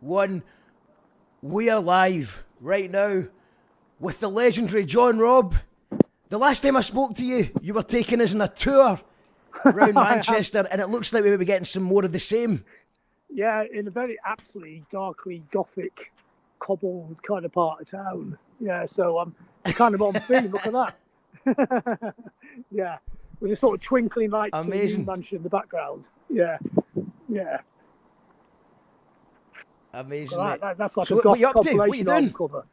one. We are live right now with the legendary John Robb. The last time I spoke to you, you were taking us on a tour around Manchester, and it looks like we may be getting some more of the same. Yeah, in a very absolutely darkly gothic, cobbled kind of part of town. Yeah, so I'm kind of on theme. Look at that. Yeah, with a sort of twinkling lights Amazing mansion in the background. Yeah. Amazing. That's like so a Goth compilation what you doing? Cover.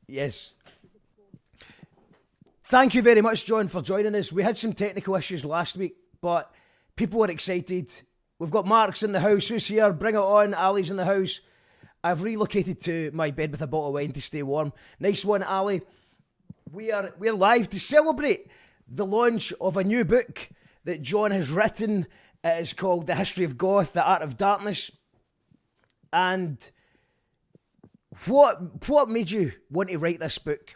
Yes. Thank you very much, John, for joining us. We had some technical issues last week, but people were excited. We've got Mark's in the house. Who's here? Bring it on. Ali's in the house. I've relocated to my bed with a bottle of wine to stay warm. Nice one, Ali. We're live to celebrate the launch of a new book that John has written. It is called The History of Goth, The Art of Darkness. And what made you want to write this book?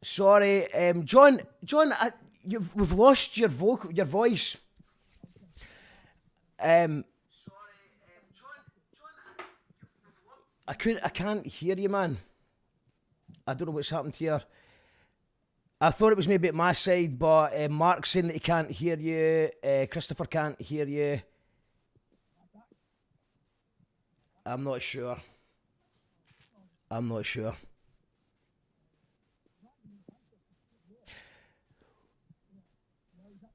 Sorry, John, we've lost your voice. I can't hear you, man. I don't know what's happened here. I thought it was maybe at my side, but Mark's saying that he can't hear you. Christopher can't hear you. I'm not sure.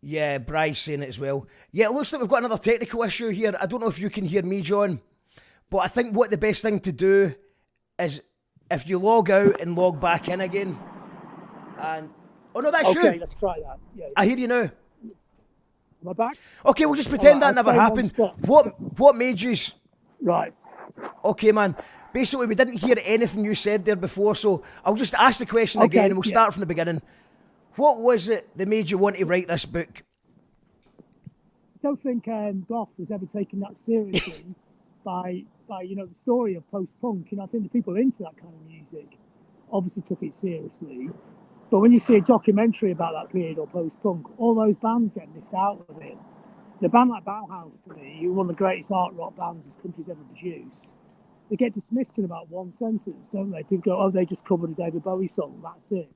Yeah, Bryce saying it as well. Yeah, it looks like we've got another technical issue here. I don't know if you can hear me, John, but I think what the best thing to do is if you log out and log back in again. And oh no, that's you. Okay, let's try that. Yeah. I hear you now. Am I back? Okay, we'll just pretend that never happened. What made you? Right. Okay, man. Basically, we didn't hear anything you said there before, so I'll just ask the question again, and we'll start from the beginning. What was it that made you want to write this book? I don't think Goth was ever taken that seriously by the story of post-punk. I think the people into that kind of music obviously took it seriously. But when you see a documentary about that period or post-punk, all those bands get missed out of it. The band like Bauhaus, to me, who one of the greatest art rock bands this country's ever produced, they get dismissed in about one sentence, don't they? People go, oh, they just covered a David Bowie song, that's it.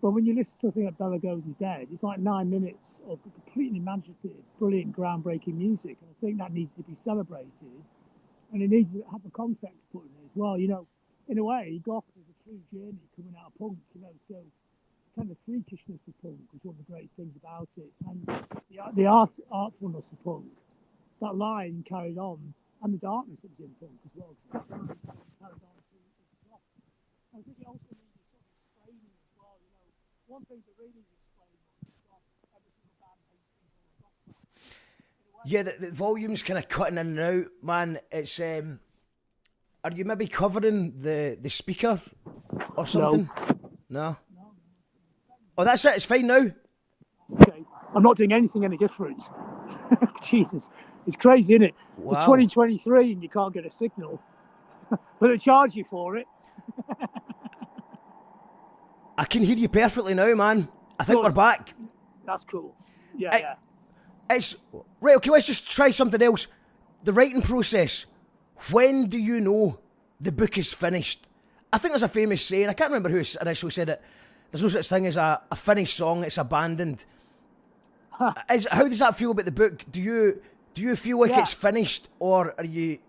But when you listen to something like Bela Goes is Dead, it's like 9 minutes of completely imaginative, brilliant, groundbreaking music. And I think that needs to be celebrated. And it needs to have the context put in it as well. In a way, Goth was a true journey coming out of punk, so kind of freakishness of punk was one of the great things about it. And the artfulness of punk, that line carried on, and the darkness that was in punk as well. That line carried on to Goth. I think it also needs sort of explaining as well, one thing to really explain was Goth, every single band hates people on Goth. Yeah, the volume's kind of cutting in and out, man. It's are you maybe covering the speaker or something? No. Oh, that's it. It's fine now. Okay, I'm not doing anything any different. Jesus, it's crazy, isn't it? Wow. It's 2023 and you can't get a signal, but they charge you for it. I can hear you perfectly now, man. I think we're back. That's cool. Yeah. It's right. Okay, let's just try something else. The writing process. When do you know the book is finished? I think there's a famous saying. I can't remember who initially said it. There's no such thing as a finished song. It's abandoned. How does that feel about the book? Do you feel like it's finished, or are you?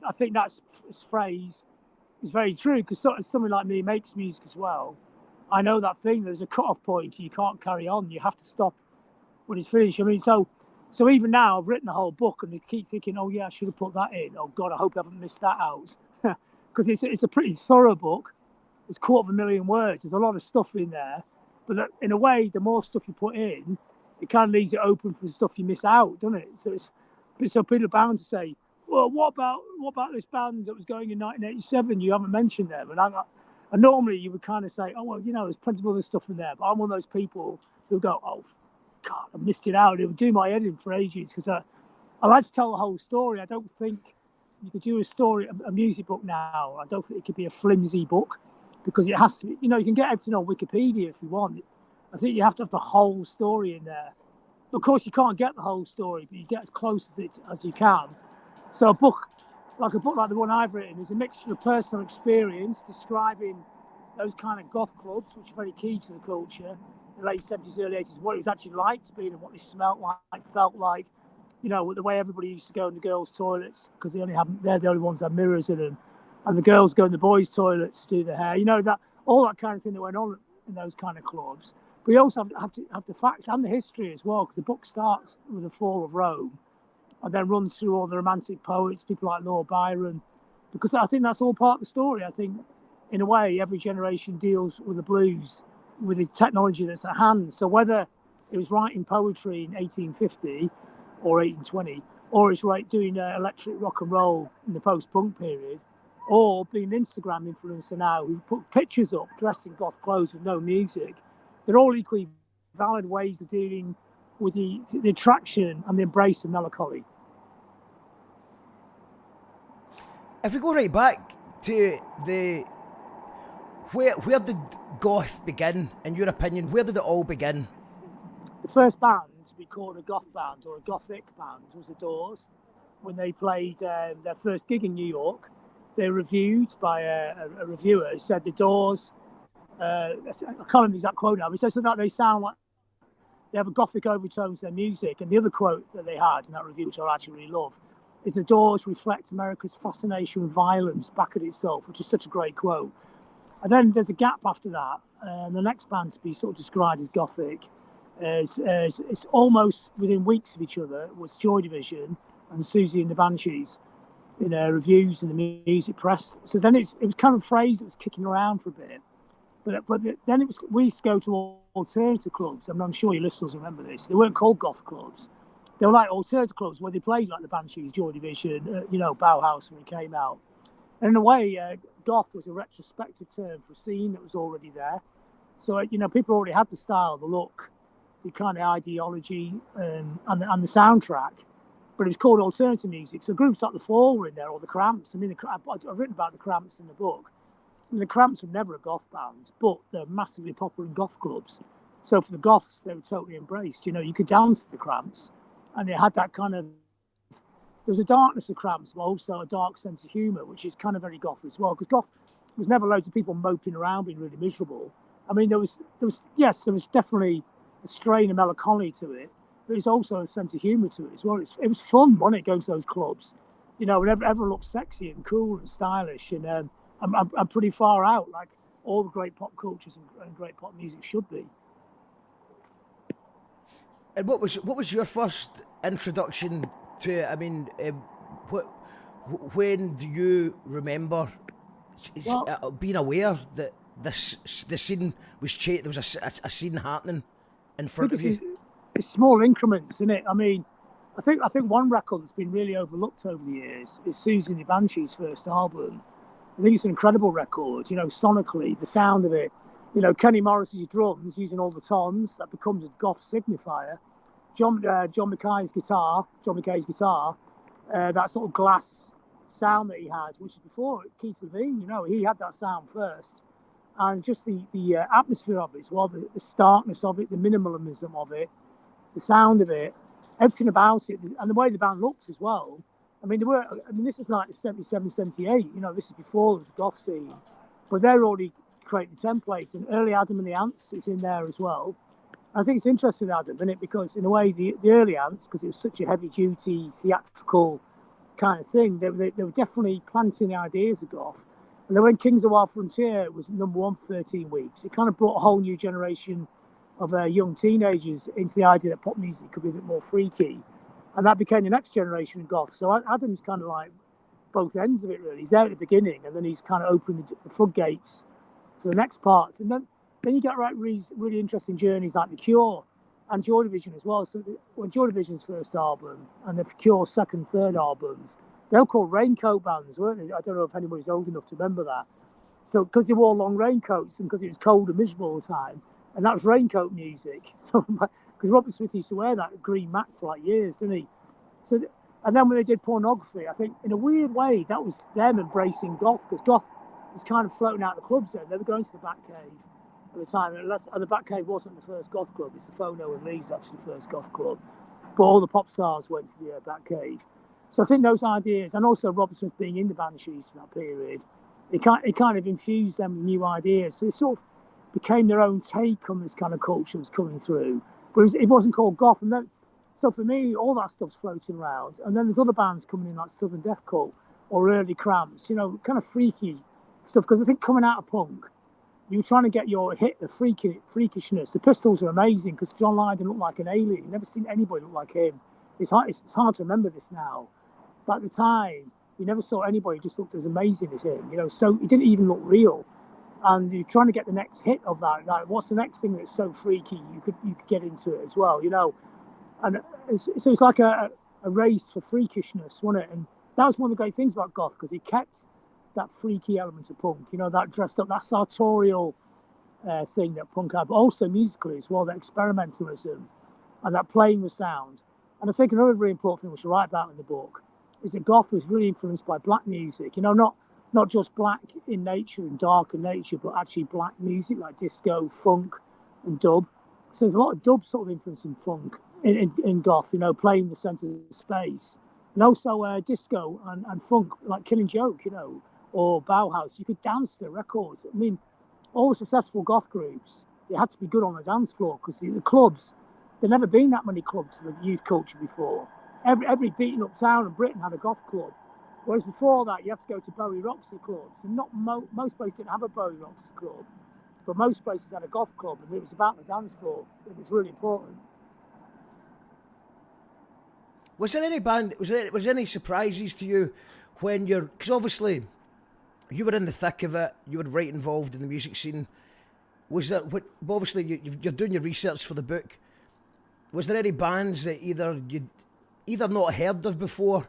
I think that's phrase is very true, because somebody like me makes music as well. I know that thing. There's a cut-off point. You can't carry on. You have to stop when it's finished. I mean, so even now I've written a whole book, and they keep thinking, oh yeah, I should have put that in. Oh God, I hope I haven't missed that out, because it's a pretty thorough book. It's 250,000 words. There's a lot of stuff in there, but in a way, the more stuff you put in, it kind of leaves it open for stuff you miss out, doesn't it? So people are bound to say, well, what about this band that was going in 1987? You haven't mentioned them. And normally you would kind of say, oh, well, there's plenty of other stuff in there. But I'm one of those people who go, oh, God, I missed it out. It would do my head in for ages because I like to tell the whole story. I don't think you could do a music book now. I don't think it could be a flimsy book because it has to be, you can get everything on Wikipedia if you want. I think you have to have the whole story in there. Of course, you can't get the whole story, but you get as close as you can. So a book like the one I've written is a mixture of personal experience describing those kind of goth clubs, which are very key to the culture in the late 70s, early 80s, what it was actually like to be in and what they smelt like, felt like, the way everybody used to go in the girls' toilets because they're the only ones that have mirrors in them, and the girls go in the boys' toilets to do their hair, that all that kind of thing that went on in those kind of clubs. But you also have to have the facts and the history as well, because the book starts with the fall of Rome and then runs through all the romantic poets, people like Lord Byron, because I think that's all part of the story. I think, in a way, every generation deals with the blues with the technology that's at hand. So whether it was writing poetry in 1850 or 1820, or it's doing electric rock and roll in the post-punk period, or being an Instagram influencer now who put pictures up dressed in goth clothes with no music, they're all equally valid ways of dealing with the attraction and the embrace of melancholy. If we go right back to where did goth begin, in your opinion? Where did it all begin? The first band to be called a goth band or a gothic band was the Doors. When they played their first gig in New York, they were reviewed by a reviewer who said the Doors, I can't remember the exact quote now, but he says that they sound like they have a gothic overtone to their music. And the other quote that they had in that review, which I actually really love, is the Doors reflect America's fascination with violence back at itself, which is such a great quote. And then there's a gap after that. The next band to be sort of described as gothic, it's almost within weeks of each other, was Joy Division and Susie and the Banshees in reviews in the music press. So then it was kind of a phrase that was kicking around for a bit. But then we used to go to alternative clubs. I'm sure your listeners remember this. They weren't called goth clubs. They were like alternative clubs where they played like the Banshees, Joy Division, Bauhaus when it came out. And in a way, goth was a retrospective term for a scene that was already there. So, people already had the style, the look, the kind of ideology and the soundtrack. But it was called alternative music. So groups like the Fall were in there, or the Cramps. I've written about the Cramps in the book. And the Cramps were never a goth band, but they're massively popular in goth clubs. So for the goths, they were totally embraced. You could dance to the Cramps, and they had that kind of. There was a darkness of Cramps, but also a dark sense of humour, which is kind of very goth as well. Because goth was never loads of people moping around, being really miserable. I mean, there was definitely a strain of melancholy to it, but there's also a sense of humour to it as well. It was fun, wasn't it, going to those clubs? Everyone looked sexy and cool and stylish, and I'm pretty far out, like all the great pop cultures and great pop music should be. And what was your first introduction to it? I mean, when do you remember being aware that the scene was there was a scene happening in front of you? It's small increments, isn't it? I mean, I think one record that's been really overlooked over the years is Susie and the Banshees' first album. I think it's an incredible record, sonically, the sound of it. Kenny Morris's drums using all the toms, that becomes a goth signifier. John McKay's guitar, that sort of glass sound that he had, which is before Keith Levine, he had that sound first. And just the atmosphere of it as well, the starkness of it, the minimalism of it, the sound of it, everything about it, and the way the band looked as well. I mean, this is like 77, 78, this is before there was a goth scene. But they're already creating templates, and early Adam and the Ants is in there as well. I think it's interesting, Adam, isn't it? Because in a way, the early Ants, because it was such a heavy-duty, theatrical kind of thing, they were definitely planting the ideas of goth. And then when Kings of Wild Frontier was number one for 13 weeks, it kind of brought a whole new generation of young teenagers into the idea that pop music could be a bit more freaky. And that became the next generation of goth. So Adam's kind of like both ends of it, really. He's there at the beginning, and then he's kind of opened the floodgates for the next part. And then you get really interesting journeys like The Cure. and Joy Division as well. So when Joy Division's first album and the Cure second, third albums, they were called raincoat bands, weren't they? I don't know if anybody's old enough to remember that. So because they wore long raincoats and because it was cold and miserable all the time, and that was raincoat music. So because Robert Smith used to wear that green Mac for like years, didn't he? So and then when they did Pornography, I think in a weird way that was them embracing goth, because goth was kind of floating out of the clubs then. They were going to the Batcave at the time, and the Batcave wasn't the first goth club. It's the Phono and Lee's actually the first goth club, but all the pop stars went to the Batcave. So I think those ideas, and also Robert Smith being in the Banshees for that period, it kind of infused them with new ideas. So it sort of became their own take on this kind of culture that's coming through. But it wasn't called goth. And then, so for me, all that stuff's floating around. And then there's other bands coming in like Southern Death Cult or Early Cramps, you know, kind of freaky stuff. Because I think coming out of punk, you were trying to get your hit of freakishness. The Pistols are amazing because John Lydon looked like an alien. You've never seen anybody look like him. It's hard to remember this now. But at the time, you never saw anybody just looked as amazing as him. You know, so he didn't even look real. And you're trying to get the next hit of that. Like, what's the next thing that's so freaky you could get into it as well, you know? And so it's like a race for freakishness, wasn't it? And that was one of the great things about goth, because he kept that freaky element of punk, you know, that dressed up, that sartorial thing that punk had, but also musically as well, that experimentalism and that playing with sound. And I think another really important thing which I write about in the book is that goth was really influenced by black music, you know, not just black in nature and dark in nature, but actually black music like disco, funk and dub. So there's a lot of dub sort of influence in funk, in goth, you know, playing the sense of space. And also disco and funk, like Killing Joke, you know, or Bauhaus. You could dance to the records. I mean, all the successful goth groups, they had to be good on the dance floor, because the clubs, there'd never been that many clubs for the youth culture before. Every beaten up town in Britain had a goth club. Whereas before that, you have to go to Bowie Roxy clubs. And not most places didn't have a Bowie Roxy club, but most places had a goth club, and it was about the dance floor. It was really important. Was there any surprises to you when because obviously you were in the thick of it, you were right involved in the music scene. Was there, obviously you're doing your research for the book, was there any bands that you'd not heard of before,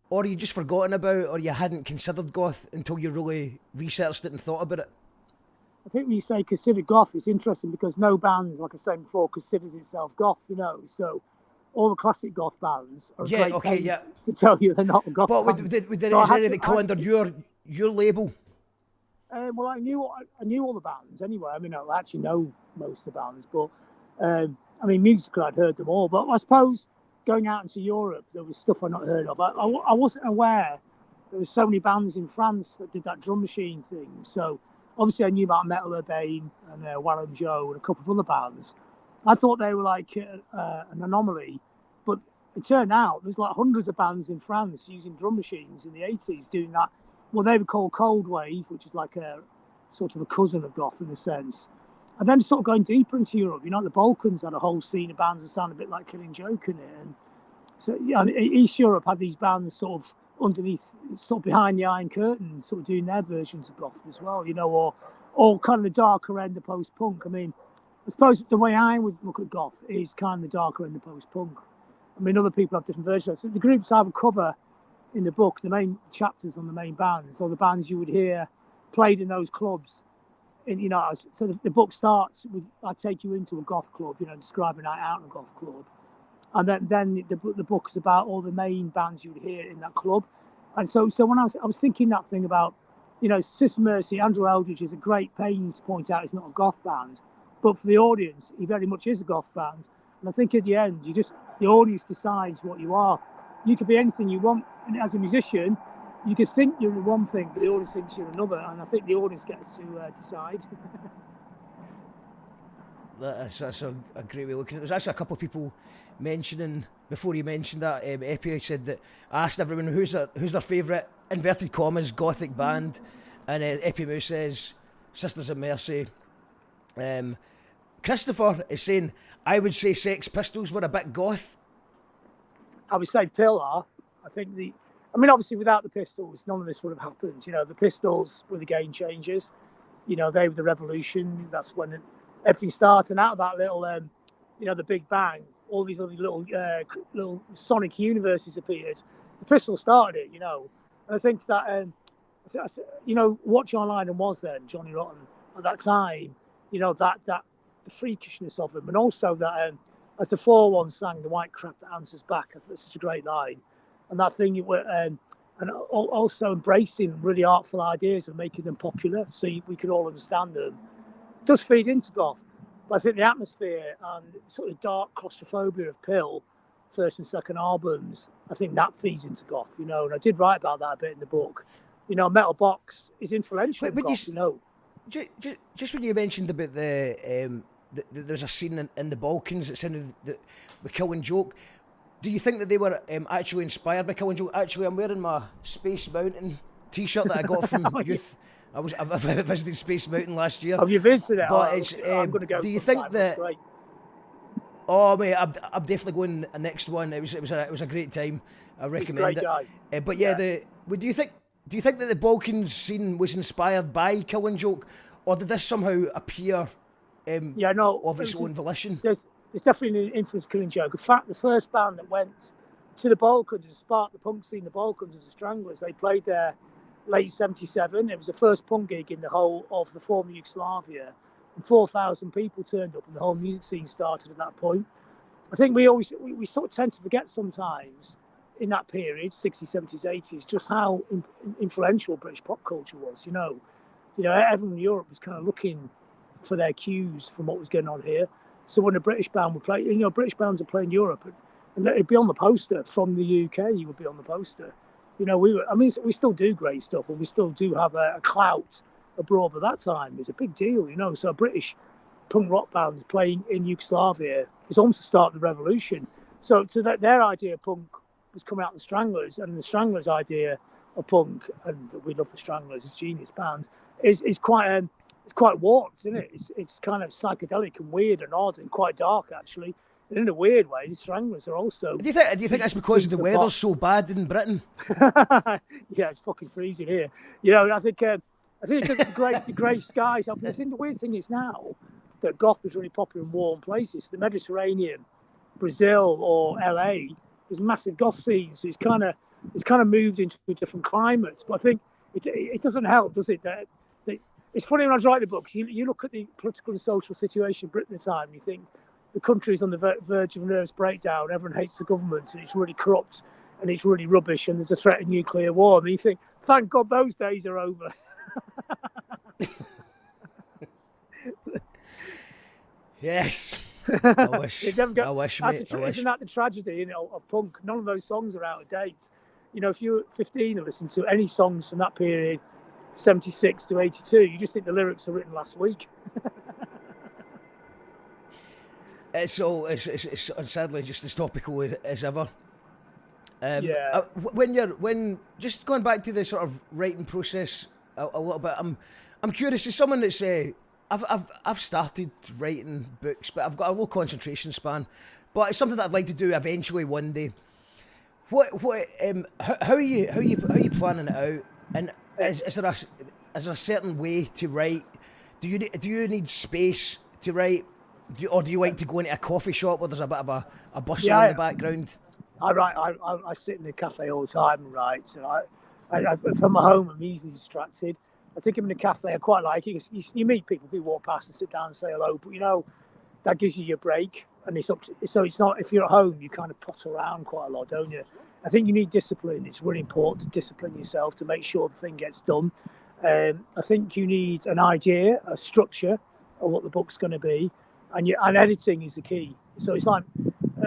or you just forgotten about, or you hadn't considered goth until you really researched it and thought about it? I think when you say consider goth, it's interesting because no band, like I said before, considers itself goth, you know, so all the classic goth bands are to tell you they're not a goth band. But is there any that come under your label? Well, I knew all the bands anyway. I mean, I actually know most of the bands, but I mean, musically I'd heard them all. But I suppose going out into Europe, there was stuff I'd not heard of. I wasn't aware there were so many bands in France that did that drum machine thing. So obviously I knew about Metal Urbane and Warren Joe and a couple of other bands. I thought they were like an anomaly, but it turned out there's like hundreds of bands in France using drum machines in the 80s doing that. Well, they were called Cold Wave, which is like a sort of a cousin of goth in a sense. And then sort of going deeper into Europe, you know, the Balkans had a whole scene of bands that sounded a bit like Killing Joke in it. And so, yeah, East Europe had these bands sort of underneath, sort of behind the Iron Curtain, sort of doing their versions of goth as well, you know, or kind of the darker end of post-punk. I mean, I suppose the way I would look at goth is kind of the darker end of post-punk. I mean, other people have different versions. So the groups I would cover in the book, the main chapters on the main bands, or the bands you would hear played in those clubs. And, you know, so the book starts with, I take you into a goth club, you know, describe a night out in a goth club. And then the book is about all the main bands you would hear in that club. And so when I was thinking that thing about, you know, Sister Mercy, Andrew Eldridge is a great pain to point out he's not a goth band. But for the audience, he very much is a goth band. And I think at the end, the audience decides what you are. You could be anything you want. And as a musician, you could think you're one thing, but the audience thinks you're another. And I think the audience gets to decide. That's a great way of looking at it. There's actually a couple of people mentioning, before you mentioned that, Epi said that, I asked everyone who's their favourite, inverted commas, gothic band. And Epi Moose says, Sisters of Mercy. Christopher is saying, I would say Sex Pistols were a bit goth. I would say Pillar. I think obviously without the Pistols, none of this would have happened. You know, the Pistols were the game changers. You know, they were the revolution. That's when everything started. And out of that little, the Big Bang, all these other little sonic universes appeared. The Pistol started it, and I think that what John Lydon was then, Johnny Rotten at that time, that the freakishness of him, and also that as the 4-1 sang, the white crap that answers back. I think that's such a great line, and that thing and also embracing really artful ideas and making them popular so we could all understand them does feed into Goth. But I think the atmosphere and sort of dark claustrophobia of Pill, first and second albums, I think that feeds into Goth, and I did write about that a bit in the book. Metal Box is influential in Goth, Just when you mentioned about there's a scene in the Balkans that sounded the Killing Joke. Do you think that they were actually inspired by Killing Joke? Actually, I'm wearing my Space Mountain T-shirt that I got from youth. I've visited Space Mountain last year. Have you visited it? But I'm going to go. Do you think that? Oh mate, I'm definitely going the next one. It was a great time. I recommend it. But do you think that the Balkans scene was inspired by Killing Joke, or did this somehow appear of its own volition? There's definitely an influence Killing Joke. In fact, the first band that went to the Balkans to spark the punk scene in the Balkans was the Stranglers. They played there late 77. It was the first punk gig in the whole of the former Yugoslavia. And 4,000 people turned up and the whole music scene started at that point. I think we sort of tend to forget sometimes in that period, 60s, 70s, 80s, just how influential British pop culture was. Everyone in Europe was kind of looking for their cues from what was going on here. So when a British band would play, British bands would play in Europe, and it'd be on the poster from the UK. You would be on the poster. We still do great stuff, and we still do have a clout abroad. But that time is a big deal, So a British punk rock band playing in Yugoslavia was almost the start of the revolution. So their idea of punk was coming out of the Stranglers, and the Stranglers' idea of punk, and we love the Stranglers, it's a genius band, is quite it's quite warped, isn't it? It's kind of psychedelic and weird and odd and quite dark, actually. And in a weird way, the Stranglers are also... Do you think that's because the weather's so bad in Britain? Yeah, it's fucking freezing here. I think it's the grey skies. I think the weird thing is now that Goth is really popular in warm places. The Mediterranean, Brazil or LA, there's massive Goth scenes. So it's kind of moved into a different climate. But I think it doesn't help, does it? That it's funny when I was writing the books, you look at the political and social situation in Britain at the time, and you think the country's on the verge of a nervous breakdown, everyone hates the government, and it's really corrupt, and it's really rubbish, and there's a threat of nuclear war. And you think, thank God those days are over. Yes. I wish, mate. I wish. Isn't that the tragedy, of punk? None of those songs are out of date. If you're 15 and listen to any songs from that period, 76 to 82, you just think the lyrics are written last week. It's sadly just as topical as ever. When just going back to the sort of writing process a little bit, I'm curious. As someone that's I've started writing books, but I've got a low concentration span. But it's something that I'd like to do eventually one day. How are you planning it out? And is there a certain way to write? Do you need space to write? Or do you like to go into a coffee shop where there's a bit of a bustle in the background? I sit in a cafe all the time and write. So if I'm at home, I'm easily distracted. I think I'm in a cafe. I quite like it. You meet people walk past and sit down and say hello, but that gives you your break. And so it's not, if you're at home, you kind of potter around quite a lot, don't you? I think you need discipline. It's really important to discipline yourself to make sure the thing gets done. I think you need an idea, a structure of what the book's going to be, and editing is the key. So it's like,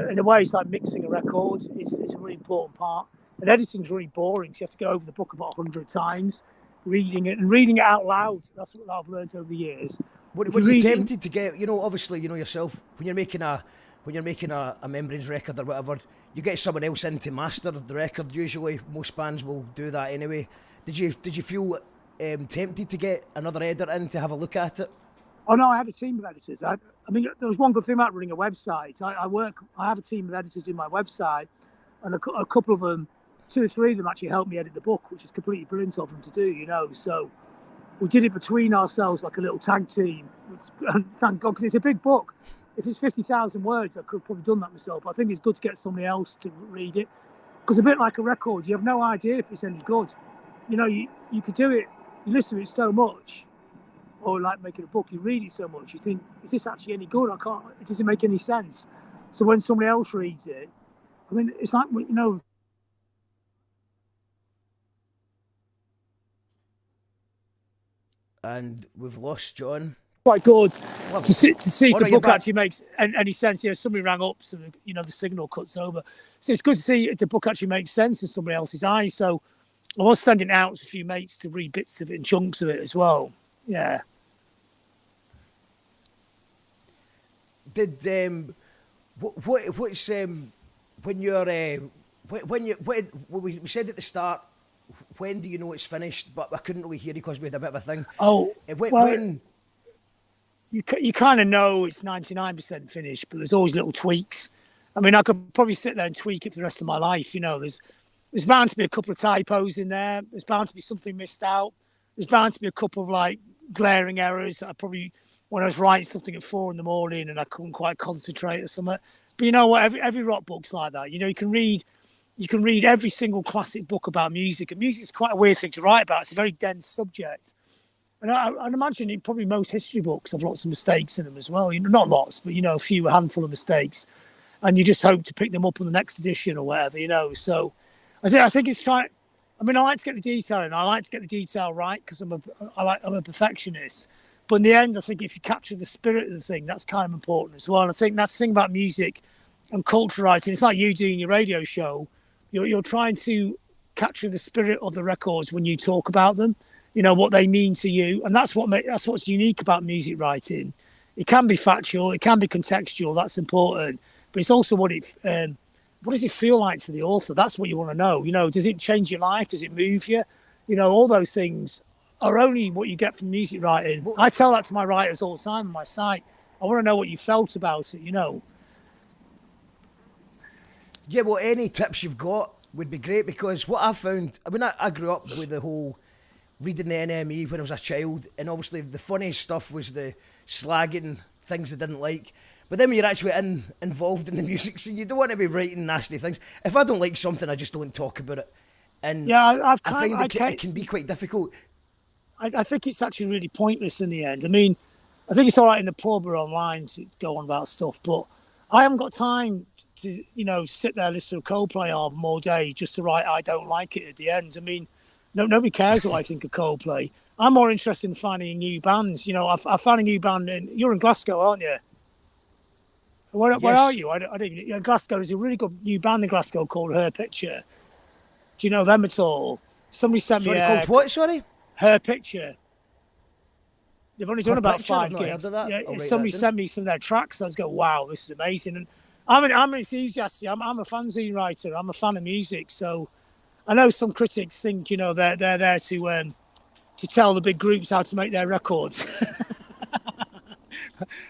in a way, it's like mixing a record. It's a really important part. And editing is really boring. So you have to go over the book about 100 times, reading it out loud. That's what I've learned over the years. Were you tempted to get, obviously, yourself, when you're making a Membranes record or whatever, you get someone else in to master the record. Usually, most bands will do that anyway. Did you feel tempted to get another editor in to have a look at it? Oh no, I had a team of editors. I mean, there was one good thing about running a website. I have a team of editors in my website, and a couple of them, 2 or 3 of them actually helped me edit the book, which is completely brilliant of them to do. So we did it between ourselves like a little tag team. And thank God, because it's a big book. if it's 50,000 words, I could have probably done that myself. But I think it's good to get somebody else to read it, because a bit like a record, you have no idea if it's any good. You know, you could do it, you listen to it so much, or like making a book, you read it so much, you think, is this actually any good? It doesn't make any sense. So when somebody else reads it, I mean, it's like, you know. And we've lost John. Quite good to see if the book back? actually makes any sense. You know, somebody rang up, so the signal cuts over. So it's good to see if the book actually makes sense in somebody else's eyes. So I was sending it out to a few mates to read bits of it and chunks of it as well. Yeah. Did what's when you're when we said at the start, when do you know it's finished? But I couldn't really hear you because we had a bit of a thing. Oh, when you kind of know it's 99% finished, but there's always little tweaks. I mean, I could probably sit there and tweak it for the rest of my life. You know, there's bound to be a couple of typos in there. There's bound to be something missed out. There's bound to be a couple of like glaring errors. I probably, when I was writing something at 4 a.m. and I couldn't quite concentrate or something. But you know what? Every rock book's like that. You know, you can read every single classic book about music, and music's quite a weird thing to write about. It's a very dense subject. And I'd imagine probably most history books have lots of mistakes in them as well. You know, not lots, but, you know, a handful of mistakes. And you just hope to pick them up on the next edition or whatever, you know. So I think it's trying. I mean, I like to get the detail in. I like to get the detail right because I'm a perfectionist. But in the end, I think if you capture the spirit of the thing, that's kind of important as well. And I think that's the thing about music and culture writing. It's like you doing your radio show. You're trying to capture the spirit of the records when you talk about them. You know, what they mean to you. And that's what's unique about music writing. It can be factual, it can be contextual, that's important. But it's also what does it feel like to the author? That's what you want to know. You know, does it change your life? Does it move you? You know, all those things are only what you get from music writing. I tell that to my writers all the time on my site. I want to know what you felt about it, you know. Yeah, well, any tips you've got would be great, because what I found, I mean, I grew up with the whole reading the NME when I was a child, and obviously the funniest stuff was the slagging things I didn't like. But then when you're actually involved in the music scene, you don't want to be writing nasty things. If I don't like something, I just don't talk about it. And yeah, I find it can be quite difficult. I think it's actually really pointless in the end. I mean, I think it's all right in the pub or online to go on about stuff, but I haven't got time to, you know, sit there listening to a Coldplay album all day just to write I don't like it at the end. I mean, nobody cares what I think of Coldplay. I'm more interested in finding new bands. You know, I found a new band, and you're in Glasgow, aren't you? Where are you? I don't even. Yeah, Glasgow. There's a really good new band in Glasgow called Her Picture. Do you know them at all? Somebody sent me. Called what? Sorry. Her Picture. They've only done about 5 gigs. Yeah, somebody sent me some of their tracks. I was going, wow, this is amazing. And I'm an enthusiast. I'm a fanzine writer. I'm a fan of music. So I know some critics think, you know, they're there to tell the big groups how to make their records.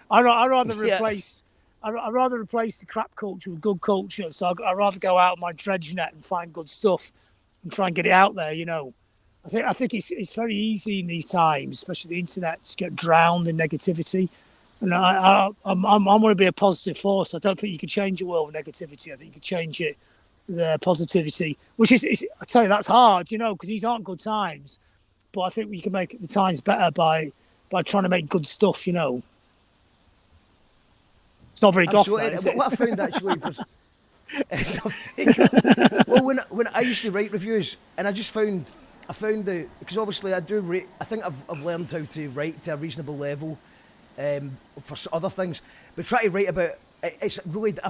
I'd rather replace the crap culture with good culture. So I'd rather go out on my dredge net and find good stuff and try and get it out there, you know. I think it's very easy in these times, especially the internet, to get drowned in negativity. And I want to be a positive force. I don't think you can change the world with negativity. I think you can change it with positivity, which is I tell you, that's hard, you know, because these aren't good times. But I think we can make the times better by trying to make good stuff, you know. It's not very Goth, is it? What I found actually was, well, when I used to write reviews, and I found because obviously I think I've learned how to write to a reasonable level for other things, but try to write about I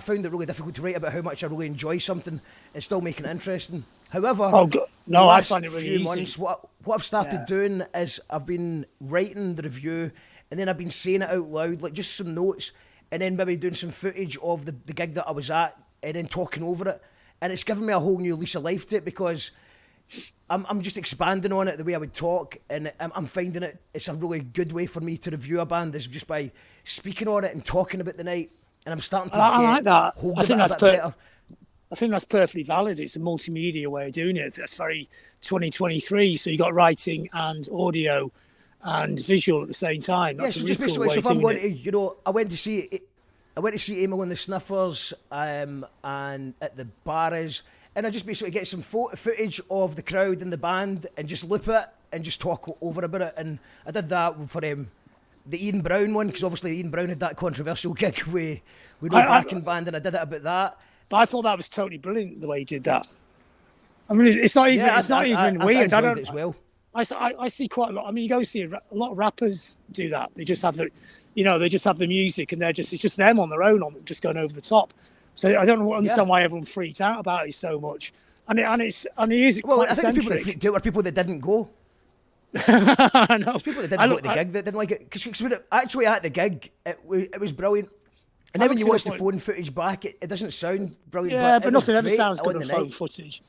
found it really difficult to write about how much I really enjoy something and still make it interesting. However, I find it really easy. Months, what I've started doing is I've been writing the review, and then I've been saying it out loud, like just some notes, and then maybe doing some footage of the gig that I was at, and then talking over it, and it's given me a whole new lease of life to it, because I'm just expanding on it the way I would talk, and I'm finding it's a really good way for me to review a band, is just by speaking on it and talking about the night, and I'm starting to I like that. I think that's better. I think that's perfectly valid. It's a multimedia way of doing it. That's very 2023. So you got writing and audio and visual at the same time. That's so a just really cool basically, way so if I'm going it. to, you know, I went to see it. I went to see Emil and the Sniffers and at the Barras, and I just basically get some footage of the crowd and the band and just loop it and just talk over about it. And I did that for the Ian Brown one, because obviously Ian Brown had that controversial gig with no backing band, and I did it about that. But I thought that was totally brilliant the way he did that. I mean, it's not even weird. I enjoyed it as well. I see quite a lot. I mean, you go see a lot of rappers do that. They just have the music, and it's just them on their own, just going over the top. So I don't understand why everyone freaked out about it so much. And he is well, quite I think the people that freaked out were people that didn't go. I know. People that didn't go to the gig that didn't like it, because actually at the gig it was brilliant. And then when you watch the phone footage back, it doesn't sound brilliant. Yeah, but nothing ever sounds good on phone footage.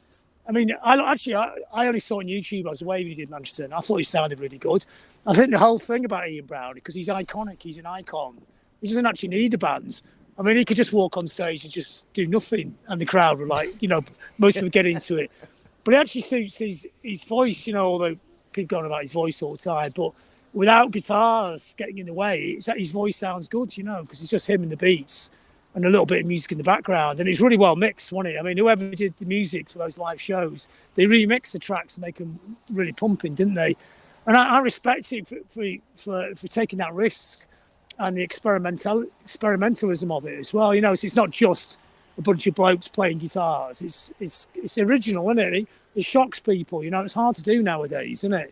I mean, I only saw on YouTube as Wavy did Manchester, and I thought he sounded really good. I think the whole thing about Ian Brown, because he's iconic, he's an icon. He doesn't actually need a band. I mean, he could just walk on stage and just do nothing, and the crowd were like, most of them get into it. But it actually suits his voice, although people go on about his voice all the time. But without guitars getting in the way, his voice sounds good, because it's just him and the beats and a little bit of music in the background. And it's really well mixed, wasn't it? I mean, whoever did the music for those live shows, they remixed the tracks and make them really pumping, didn't they? And I respect him for taking that risk and the experimentalism of it as well. It's not just a bunch of blokes playing guitars. It's original, isn't it? It shocks people. It's hard to do nowadays, isn't it?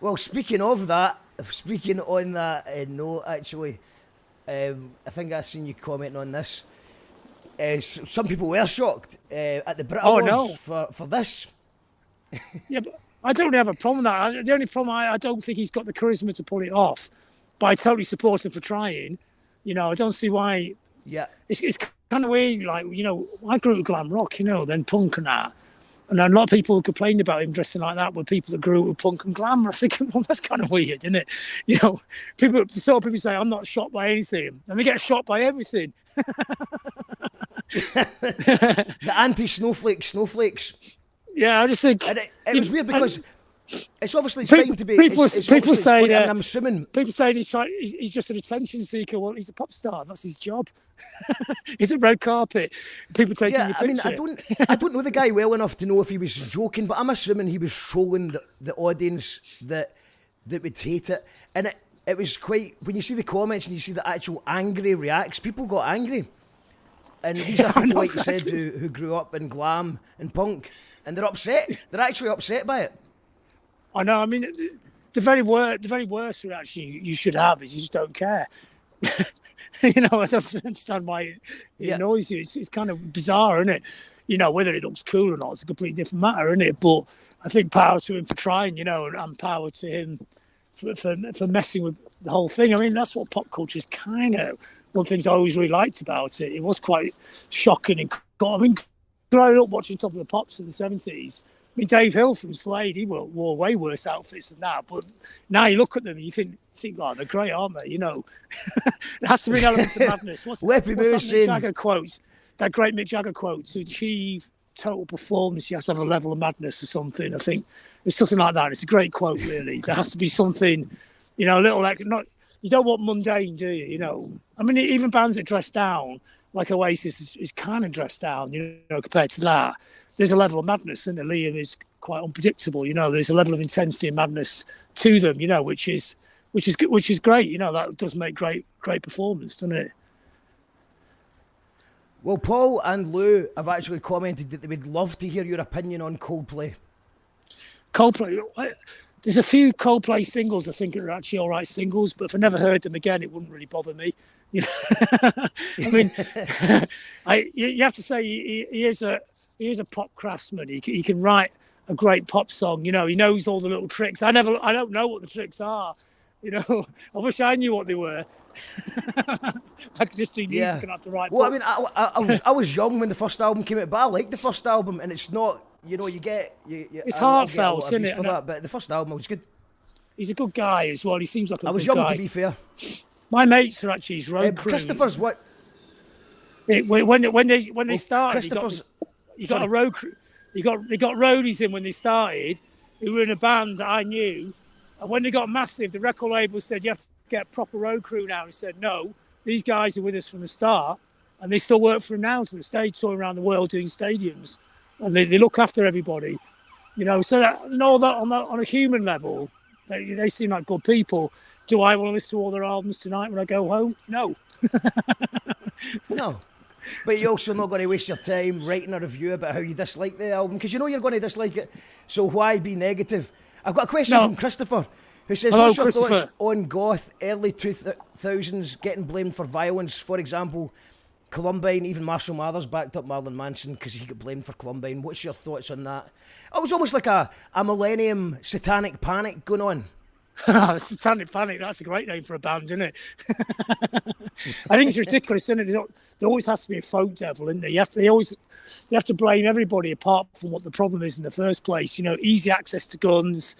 Well, speaking on that note, actually, I think I've seen you commenting on this. Some people were shocked at the Brit Awards for this. Yeah, but I don't really have a problem with that. The only problem, I don't think he's got the charisma to pull it off. But I totally support him for trying. I don't see why. Yeah, it's kind of weird. Like, I grew up with glam rock, then punk and that. And a lot of people complained about him dressing like that were people that grew up with punk and glam. And I was thinking, well, that's kind of weird, isn't it? People say, I'm not shocked by anything. And they get shocked by everything. The anti-snowflakes. Yeah, I just think... And it was weird because it's obviously trying to be... People say that... I'm assuming... People say he's just an attention seeker. Well, he's a pop star. That's his job. He's a red carpet. People taking your picture. I don't know the guy well enough to know if he was joking, but I'm assuming he was trolling the audience that would hate it. And it was quite... When you see the comments and you see the actual angry reacts, people got angry. And these are people, like you said, who grew up in glam and punk, and they're upset. They're actually upset by it. I know. I mean, the very worst reaction you should have is you just don't care. I don't understand why it annoys you. It's kind of bizarre, isn't it? Whether it looks cool or not, it's a completely different matter, isn't it? But I think power to him for trying, and power to him for messing with the whole thing. I mean, that's what pop culture is kind of one of the things I always really liked about it. It was quite shocking and I mean, growing up watching Top of the Pops in the 70s. I mean, Dave Hill from Slade, he wore way worse outfits than that. But now you look at them and you think, oh, they're great, aren't they? There has to be an element of madness. What's that Mick Jagger quote? That great Mick Jagger quote: to achieve total performance, you have to have a level of madness or something. I think it's something like that. It's a great quote, really. There has to be something, a little like not. You don't want mundane, do you? I mean, even bands that dress down, like Oasis is kind of dressed down, compared to that. There's a level of madness, and Liam is quite unpredictable. There's a level of intensity and madness to them, which is great. That does make great performance, doesn't it? Well, Paul and Lou have actually commented that they would love to hear your opinion on Coldplay. Coldplay. There's a few Coldplay singles I think are actually all right singles, but if I never heard them again, it wouldn't really bother me. I mean, you have to say he is a pop craftsman. He can write a great pop song. He knows all the little tricks. I don't know what the tricks are. I wish I knew what they were. I could just do music and have to write. Well, books. I mean, I was young when the first album came out, but I liked the first album, and it's not. It's heartfelt, isn't it? But the first album was good. He's a good guy as well. He seems like a good guy. I was young, to be fair. My mates are actually his road crew. Christopher's what? When they started, he got a road crew. They got roadies in when they started, who were in a band that I knew. And when they got massive, the record label said, you have to get a proper road crew now. He said, no, these guys are with us from the start, and they still work for him now to the stage, touring around the world doing stadiums, and they look after everybody, So that and all that on a human level, they seem like good people. Do I want to listen to all their albums tonight when I go home? No. No. But you're also not going to waste your time writing a review about how you dislike the album, because you're going to dislike it. So why be negative? I've got a question from Christopher, who says, hello, what's your thoughts on Goth, early 2000s, getting blamed for violence? For example, Columbine, even Marshall Mathers backed up Marilyn Manson because he got blamed for Columbine. What's your thoughts on that? It was almost like a millennium satanic panic going on. Satanic Panic, that's a great name for a band, isn't it? I think it's ridiculous, isn't it? There always has to be a folk devil, isn't there? You have to blame everybody apart from what the problem is in the first place. Easy access to guns,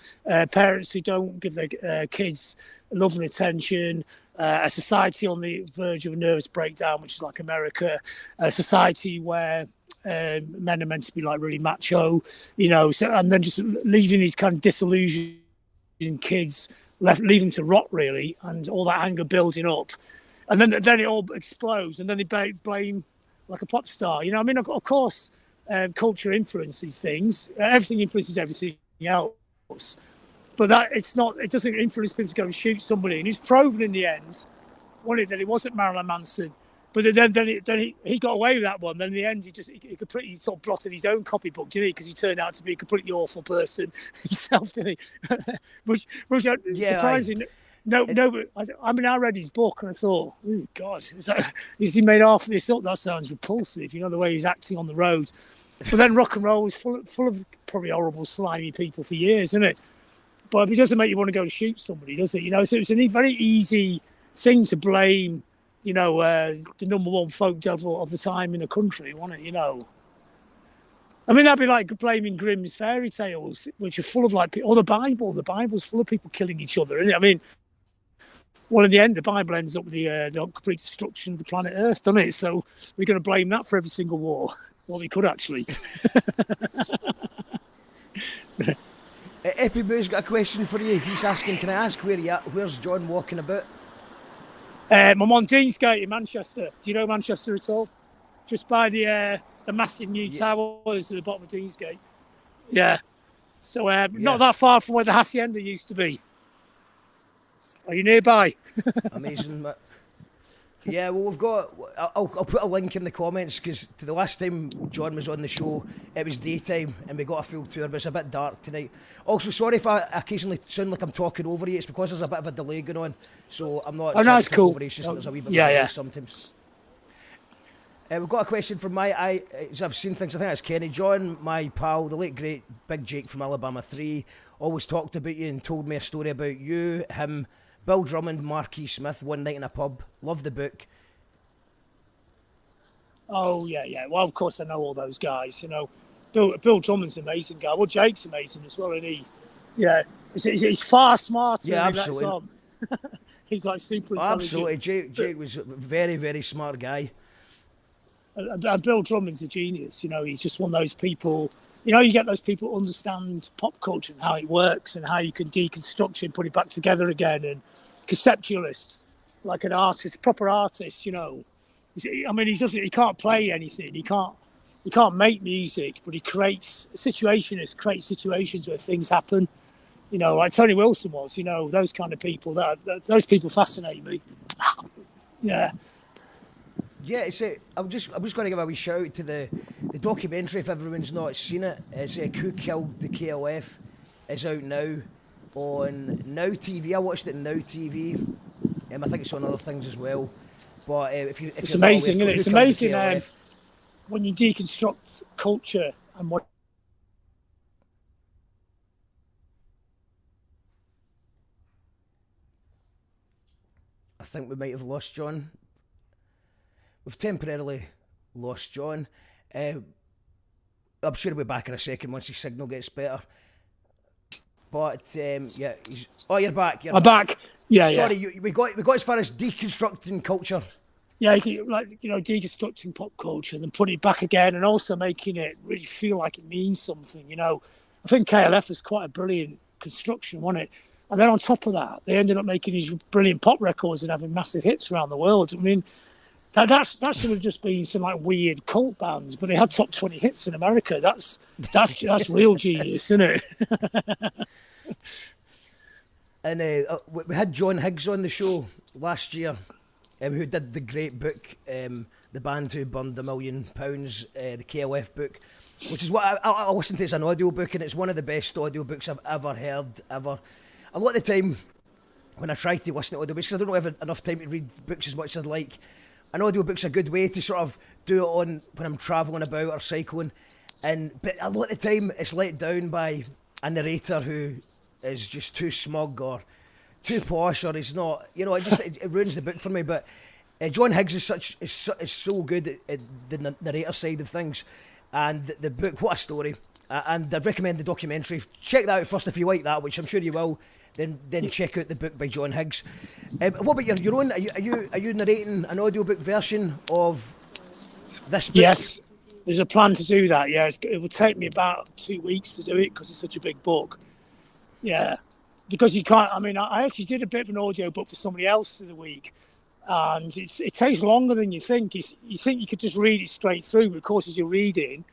parents who don't give their kids love and attention, a society on the verge of a nervous breakdown, which is like America, a society where men are meant to be like really macho, and then just leaving these kind of disillusioned kids, leave them to rot really, and all that anger building up, and then it all explodes, and then they blame like a pop star. Of course, culture influences things. Everything influences everything else, but it doesn't influence people to go and shoot somebody. And he's proven in the end, that it wasn't Marilyn Manson. But then he got away with that one. Then in the end, he completely sort of blotted his own copybook, didn't he? Because he turned out to be a completely awful person himself, didn't he? which surprising. But I read his book and I thought, oh God, is he made half of this up? That sounds repulsive. The way he's acting on the road. But then rock and roll is full of probably horrible, slimy people for years, isn't it? But it doesn't make you want to go and shoot somebody, does it? So it's a very easy thing to blame. The number one folk devil of the time in the country, wasn't it? That'd be like blaming Grimm's fairy tales, which are full of or the Bible. The Bible's full of people killing each other, isn't it? In the end, the Bible ends up with the complete destruction of the planet Earth, doesn't it? So we're going to blame that for every single war. Well, we could actually. Epi Boo's got a question for you. He's asking, can I ask where you at? Where's John walking about? I'm on Deansgate in Manchester. Do you know Manchester at all? Just by the massive new towers at the bottom of Deansgate. Yeah. So not that far from where the Hacienda used to be. Are you nearby? Amazing. Yeah, well, we've got... I'll put a link in the comments, because the last time John was on the show, it was daytime, and we got a full tour, but it's a bit dark tonight. Also, sorry if I occasionally sound like I'm talking over you. It's because there's a bit of a delay going on, so I'm not... Oh, that's cool. Over. It's just there's a wee bit of delay sometimes. We've got a question from I've seen things, I think it's Kenny. John, my pal, the late great Big Jake from Alabama 3, always talked about you and told me a story about you, him, Bill Drummond, Marquis Smith, one night in a pub. Love the book. Oh, yeah. Well, of course, I know all those guys. Bill Drummond's an amazing guy. Well, Jake's amazing as well, isn't he? Yeah. He's far smarter than he lets on. He's like super intelligent. Absolutely. Jake was a very, very smart guy. And Bill Drummond's a genius. He's just one of those people... you get those people who understand pop culture and how it works and how you can deconstruct it and put it back together again. And conceptualist, like an artist, proper artist, He can't play anything. He can't make music, but he creates situationists, create situations where things happen. Like Tony Wilson was. Those kind of people. Those people fascinate me. Yeah. Yeah, I'm just going to give a wee shout out to the documentary, if everyone's not seen it. It's Who Killed the KLF. It's out now on Now TV. I watched it on Now TV. I think it's on other things as well. But it's amazing, isn't it? It's amazing when you deconstruct culture and what. I think we might have lost John. We've temporarily lost John. I'm sure he'll be back in a second once his signal gets better. But yeah, you're back. I'm back. Yeah, Sorry, we got as far as deconstructing culture. Yeah, deconstructing pop culture and then putting it back again, and also making it really feel like it means something. I think KLF was quite a brilliant construction, wasn't it? And then on top of that, they ended up making these brilliant pop records and having massive hits around the world. I mean, that should have just been some like weird cult bands, but they had top 20 hits in America. That's real genius, isn't it? And we had John Higgs on the show last year, who did the great book, The Band Who Burned £1 Million, the KLF book, which is what I listened to as an audio book, and it's one of the best audio books I've ever heard, ever. A lot of the time, when I try to listen to audio books, because I don't have enough time to read books as much as I'd like, an audio book's a good way to sort of do it on when I'm travelling about or cycling. But a lot of the time, it's let down by a narrator who is just too smug or too posh, or he's not. It ruins the book for me. But John Higgs is so good at the narrator side of things, and the book, what a story. And I'd recommend the documentary. Check that out first if you like that, which I'm sure you will. Then check out the book by John Higgs. What about your own? Are you narrating an audiobook version of this book? Yes, there's a plan to do that. Yeah, it will take me about 2 weeks to do it because it's such a big book. Yeah, because you can't. I mean, I actually did a bit of an audio book for somebody else the week, and it takes longer than you think. You think you could just read it straight through, but of course, as you're reading,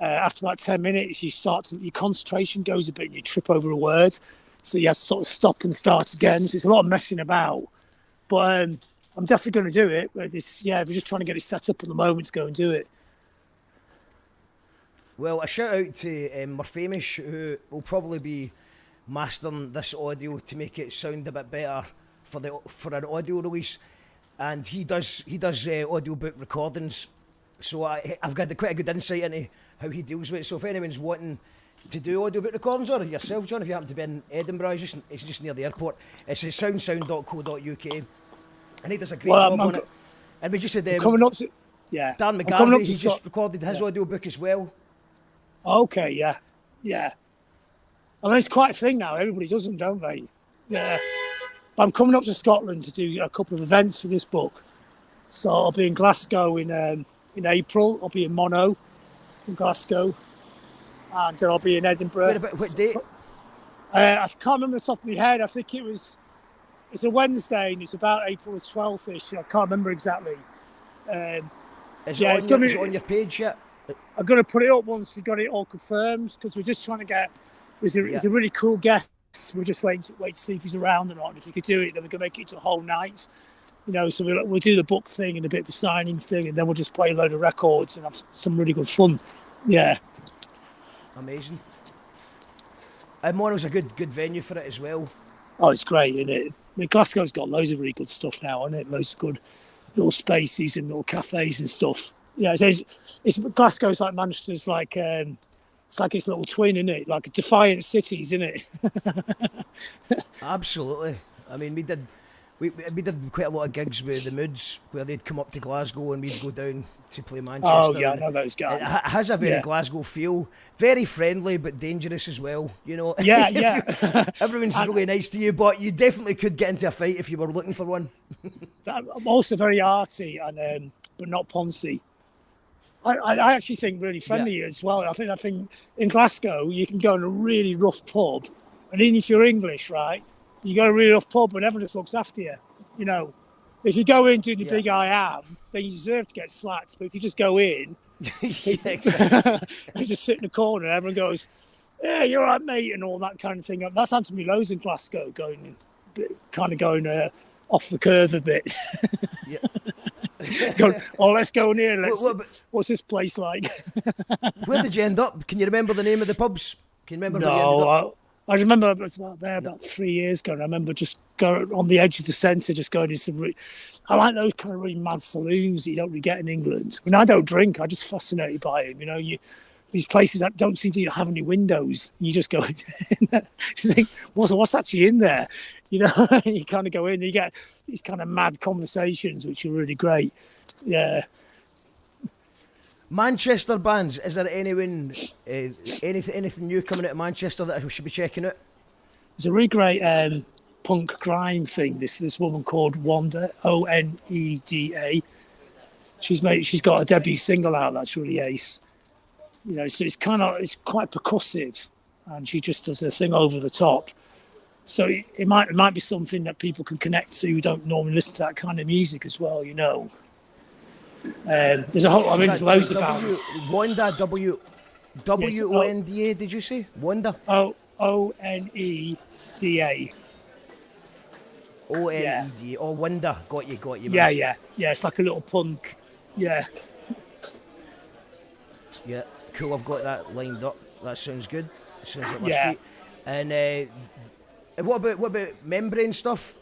after about 10 minutes, your concentration goes a bit, and you trip over a word, so you have to sort of stop and start again. So it's a lot of messing about, but I'm definitely going to do it. We're just trying to get it set up at the moment to go and do it. Well, a shout out to Murphamish, who will probably be mastering this audio to make it sound a bit better for an audio release, and he does audiobook recordings. So I've got quite a good insight into how he deals with it. So if anyone's wanting to do audiobook recordings, or yourself, John, if you happen to be in Edinburgh, it's just near the airport. It's at soundsound.co.uk, and he does a great job on it. And we just had coming up to, Dan McGarvey, he just recorded his audiobook as well. Okay, yeah. I mean, it's quite a thing now. Everybody does them, don't they? Yeah. But I'm coming up to Scotland to do a couple of events for this book. So I'll be in Glasgow in April. I'll be in Mono in Glasgow. And then I'll be in Edinburgh. What date? I can't remember the top of my head. I think it's a Wednesday and it's about April the 12th-ish. I can't remember exactly. Is it on your page yet? I'm going to put it up once we've got it all confirmed, because we're just trying to get... There's a really cool guest. We're just waiting to see if he's around or not. And if he could do it, then we can make it to a whole night. So we'll do the book thing and a bit of a signing thing, and then we'll just play a load of records and have some really good fun. Yeah. Amazing. And Mono's a good venue for it as well. Oh, it's great, isn't it? I mean, Glasgow's got loads of really good stuff now, hasn't it? Loads of good little spaces and little cafes and stuff. Yeah, it's Glasgow's like Manchester's like... it's like its little twin, isn't it? Like defiant cities, isn't it? Absolutely. I mean, we did quite a lot of gigs with the Moods, where they'd come up to Glasgow and we'd go down to play Manchester. Oh yeah, I know those guys. It has a very Glasgow feel, very friendly but dangerous as well. Yeah. Everyone's really nice to you, but you definitely could get into a fight if you were looking for one. I'm also very arty and but not poncy. I actually think really friendly as well. I think in Glasgow you can go in a really rough pub, and even if you're English, right, you go to a really rough pub and everyone just looks after you. If you go in doing the big I am, then you deserve to get slapped. But if you just go in, exactly. you just sit in the corner, and everyone goes, "Yeah, you're right, mate," and all that kind of thing. That's happened to me loads in Glasgow, going off the curve a bit. Yeah. Let's go in here. What's this place like? Where did you end up? Can you remember the name of the pubs? Can you remember? No, I remember I was about 3 years ago. And I remember just going on the edge of the centre, just going in some. I like those kind of really mad saloons that you don't really get in England. I mean, I don't drink. I'm just fascinated by them. These places that don't seem to have any windows. You just go in there, you think, what's actually in there? You kind of go in, and you get these kind of mad conversations, which are really great. Yeah. Manchester bands, is there anything new coming out of Manchester that we should be checking out? There's a really great punk grime thing. This woman called Wanda, Oneda. She's got a debut single out that's really ace. So it's quite percussive, and she just does her thing over the top. So it might be something that people can connect to who don't normally listen to that kind of music as well, you know. There's a whole, I mean, there's loads of bands. Wanda, W-O-N-D-A, did you say? Wanda? O-N-E-D-A. O-N-E-D-A. Oh, Wanda. Got you. Yeah. It's like a little punk. Yeah. Yeah, cool. I've got that lined up. That sounds good. Sounds like my street. And what about membrane stuff?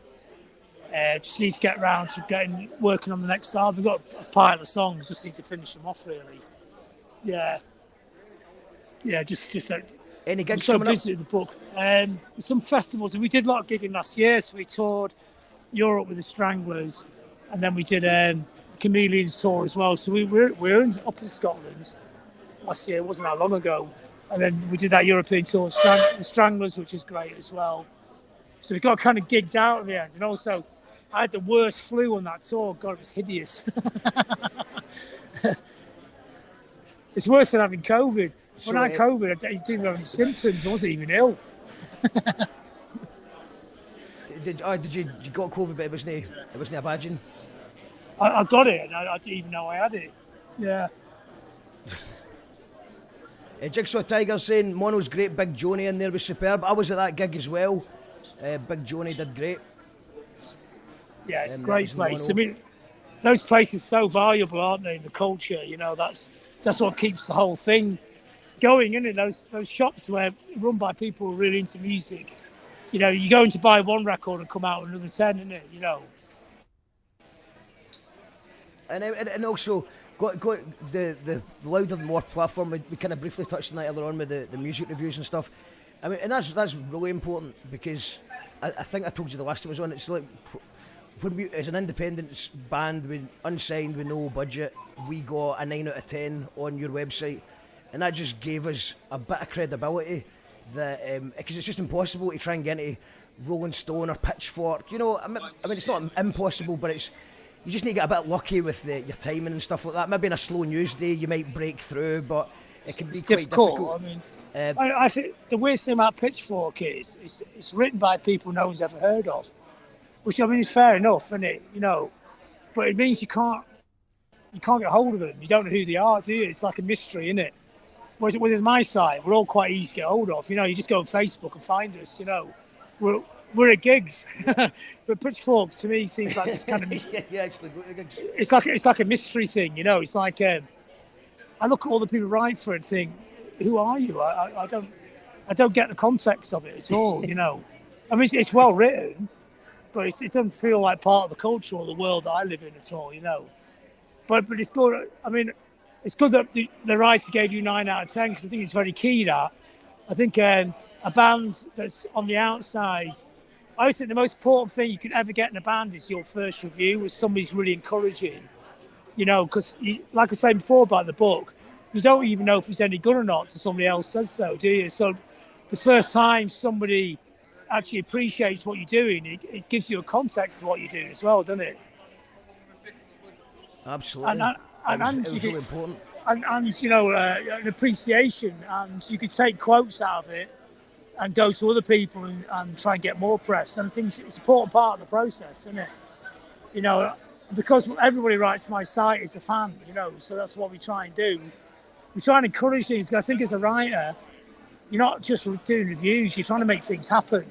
Just need to get around to working on the next album. We've got a pile of songs. Just need to finish them off, really. Yeah. Just any gigs so coming busy up? with the book. Some festivals, and we did a lot of gigging last year. So we toured Europe with the Stranglers, and then we did the Chameleons tour as well. So we were up in Scotland last year. It wasn't that long ago. And then we did that European tour, the Stranglers, which is great as well. So we got kind of gigged out in the end. And also, I had the worst flu on that tour. God, it was hideous. It's worse than having COVID. When I had COVID, I didn't even have any symptoms. I wasn't even ill. Did you got COVID, but it wasn't a bad one? I got it, and I didn't even know I had it. Yeah. Jigsaw Tiger saying Mono's great, Big Joni in there was superb. I was at that gig as well. Big Joni did great. Yeah, it's a great place. I mean, those places are so valuable, aren't they, in the culture? You know, that's what keeps the whole thing going, isn't it? Those shops where run by people who are really into music. You know, you go in to buy one record and come out with another 10, isn't it? You know. And also got the Louder Than More platform. We kind of briefly touched on that earlier on with the music reviews and stuff. I mean, and that's really important because I think I told you the last time I was on. It's like when we, as an independent band, with unsigned, with no budget, we got a 9 out of 10 on your website, and that just gave us a bit of credibility. That because it's just impossible to try and get into Rolling Stone or Pitchfork. You know, I mean, it's not impossible, but it's. You just need to get a bit lucky with your timing and stuff like that. Maybe on a slow news day you might break through, but it can be quite difficult. I mean, I think the weird thing about Pitchfork is it's written by people no one's ever heard of, which I mean is fair enough, isn't it? You know, but it means you can't get hold of them. You don't know who they are, do you? It's like a mystery, isn't it? Whereas with my side, we're all quite easy to get hold of. You know, you just go on Facebook and find us. You know, we're at gigs, but Pitchfork to me seems like it's kind of it's like a mystery thing, you know. It's like I look at all the people who write for it and think, who are you? I don't get the context of it at all, you know. I mean, it's well written, but it doesn't feel like part of the culture or the world that I live in at all, you know. But it's good. I mean, it's good that the writer gave you 9 out of 10 because I think it's very key that I think a band that's on the outside. I always think the most important thing you can ever get in a band is your first review with somebody's really encouraging, you know, because like I said before about the book, you don't even know if it's any good or not until somebody else says so, do you? So the first time somebody actually appreciates what you're doing, it gives you a context of what you're doing as well, doesn't it? Absolutely. And it was really important. And you know, an appreciation, and you could take quotes out of it and go to other people and try and get more press. And I think it's an important part of the process, isn't it? You know, because everybody writes my site is a fan, you know, so that's what we try and do. We try and encourage things. I think as a writer, you're not just doing reviews, you're trying to make things happen.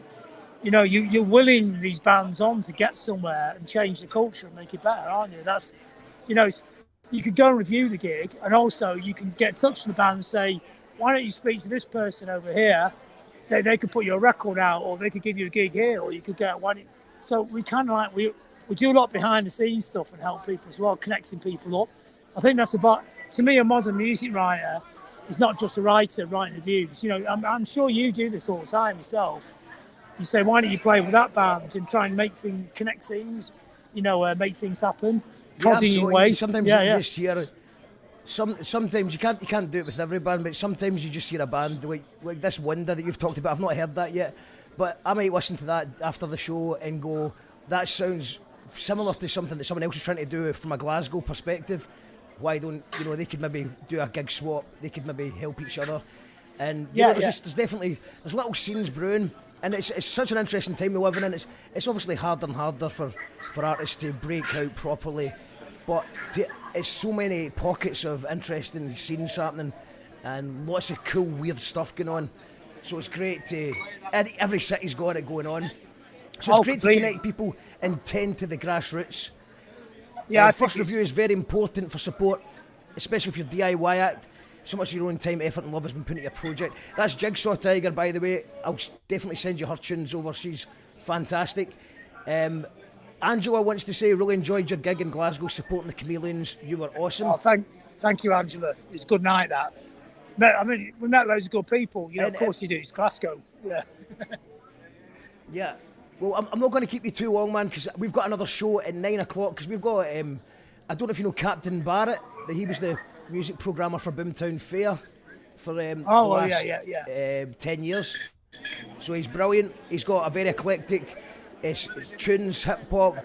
You know, you're willing these bands on to get somewhere and change the culture and make it better, aren't you? That's, you know, you could go and review the gig, and also you can get in touch with the band and say, why don't you speak to this person over here? They could put your record out, or they could give you a gig here, or you could get one. So we kind of like, we do a lot behind the scenes stuff and help people as well, connecting people up. I think that's about, to me, a modern music writer is not just a writer writing reviews. You know, I'm sure you do this all the time yourself. You say, why don't you play with that band and try and connect things, you know, make things happen. Prodding your way. Sometimes you just hear. Sometimes you can't do it with every band, but sometimes you just hear a band like this Wonder that you've talked about. I've not heard that yet, but I might listen to that after the show and go, that sounds similar to something that someone else is trying to do from a Glasgow perspective. Why don't, you know, they could maybe do a gig swap, they could maybe help each other. And there's definitely little scenes brewing And it's such an interesting time we're living in. It's obviously harder and harder for artists to break out properly, but it's so many pockets of interesting scenes happening and lots of cool, weird stuff going on. So it's great to... Every city's got it going on. So it's great to connect people and tend to the grassroots. Yeah, First review is very important for support, especially if you're DIY act. So much of your own time, effort and love has been put into your project. That's Jigsaw Tiger, by the way. I'll definitely send you her tunes over. She's fantastic. Angela wants to say, really enjoyed your gig in Glasgow supporting the Chameleons. You were awesome. Oh, thank you, Angela. It's a good night, that. I mean, we met loads of good people. You know, of course you do. It's Glasgow. Yeah. Yeah. Well, I'm not going to keep you too long, man, because we've got another show at 9 o'clock, because we've got, I don't know if you know Captain Barrett, he was the music programmer for Boomtown Fair for the last 10 years. So he's brilliant. He's got a very eclectic tunes, hip-hop,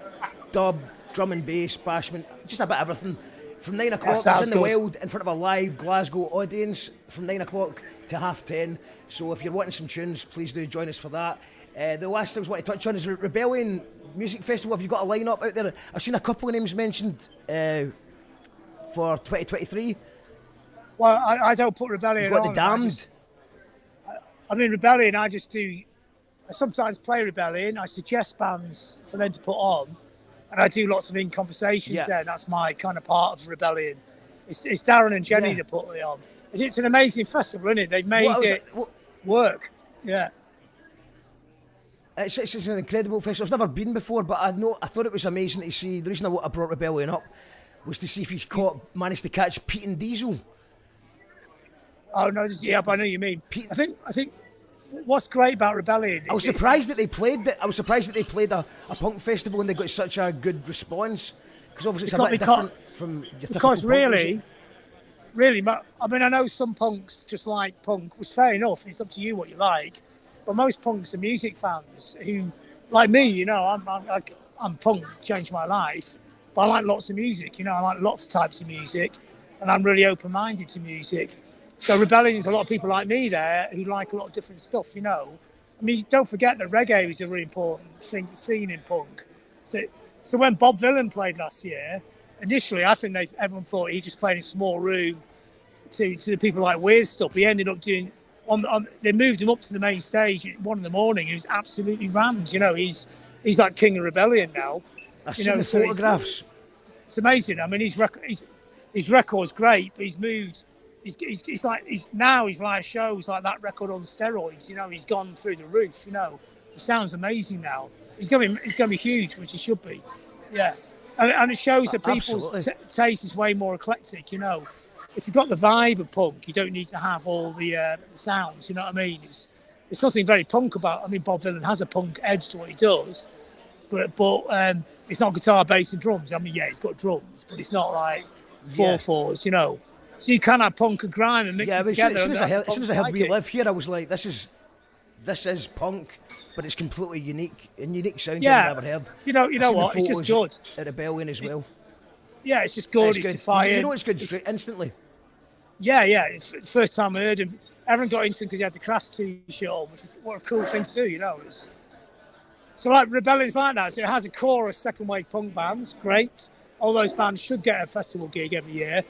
dub, drum and bass, bashment, just a bit of everything. From 9 o'clock, it's in the wild in front of a live Glasgow audience from 9 o'clock to 10:30. So if you're wanting some tunes, please do join us for that. The last thing I want to touch on is Rebellion Music Festival. Have you got a line-up out there? I've seen a couple of names mentioned for 2023. Well, I don't put Rebellion on. You've got the Damned. I mean, Rebellion, I sometimes play Rebellion. I suggest bands for them to put on. And I do lots of in-conversations there. And that's my kind of part of Rebellion. It's Darren and Jenny that put it on. It's an amazing festival, isn't it? They've made it work. Yeah. It's an incredible festival. I've never been before, but I thought it was amazing to see. The reason I brought Rebellion up was to see if he managed to catch Pete and Diesel. Oh no, yeah, but I know what you mean. Pete, I think what's great about Rebellion. I was surprised that they played a punk festival and they got such a good response, because obviously it's a bit different from your typical because really, I mean, I know some punks just like punk, which fair enough. It's up to you what you like. But most punks are music fans who, like me, you know, I'm punk, changed my life. But I like lots of music, you know, I like lots of types of music, and I'm really open-minded to music. So Rebellion is a lot of people like me there who like a lot of different stuff, you know. I mean, don't forget that reggae is a really important scene in punk. So when Bob Vylan played last year, initially I think everyone thought he just played in a small room to the people like weird stuff. He ended up doing. They moved him up to the main stage at 1 a.m. He was absolutely rammed. You know, he's like King of Rebellion now. I've seen the photographs. It's amazing. I mean, his record's great, but he's moved. He's now his live shows like that record on steroids. You know, he's gone through the roof. You know, it sounds amazing now. He's going to be huge, which he should be. Yeah, and it shows that people's taste is way more eclectic. You know. If you've got the vibe of punk, you don't need to have all the sounds, you know what I mean? It's something very punk about. I mean, Bob Vylan has a punk edge to what he does, but it's not guitar, bass and drums. I mean, yeah, he's got drums, but it's not like 4/4s, you know. So you can have punk and grime and mix it together. As soon as I heard We Live Here, I was like, this is punk, but it's completely unique sound I've never heard. You know what? It's just good. At Rebellion as well. Yeah, it's just good. It's defiant. You know it's good instantly. Yeah. It's the first time I heard him. Everyone got into him because he had the Crass t-shirt on, which is what a cool thing to do, you know. So like Rebellion's like that. So it has a core of second wave punk bands. Great. All those bands should get a festival gig every year.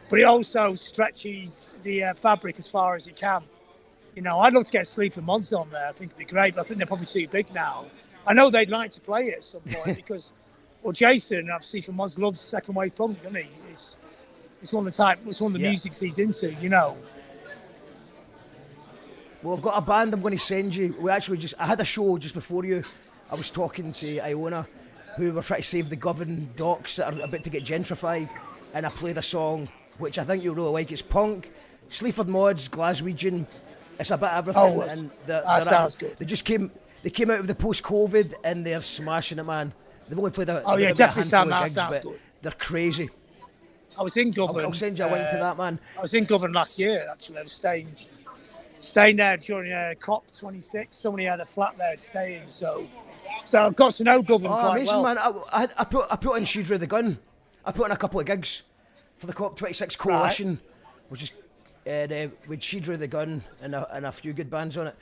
But it also stretches the fabric as far as it can. You know, I'd love to get Sleaford Mods on there. I think it'd be great, but I think they're probably too big now. I know they'd like to play it at some point because... Well, Jason, obviously from Moz, loves second wave punk, doesn't he? It's one of the musics he's into, you know. Well, I've got a band I'm going to send you. I had a show just before you. I was talking to Iona, who were trying to save the Govan docks that are about to get gentrified, and I played a song which I think you'll really like. It's punk, Sleaford Mods, Glaswegian. It's a bit of everything. That sounds good. They came out of the post-COVID and they're smashing it, man. They've only played definitely sounds good. They're crazy. I was in Govan. I'll send you a link to that, man. I was in Govan last year, actually. I was staying there during COP26. Somebody had a flat there staying, so I've got to know Govan quite amazing, well. Man. I put in Sheedra the Gun. I put in a couple of gigs for the COP26 coalition, which is with Sheedra the Gun and a few good bands on it.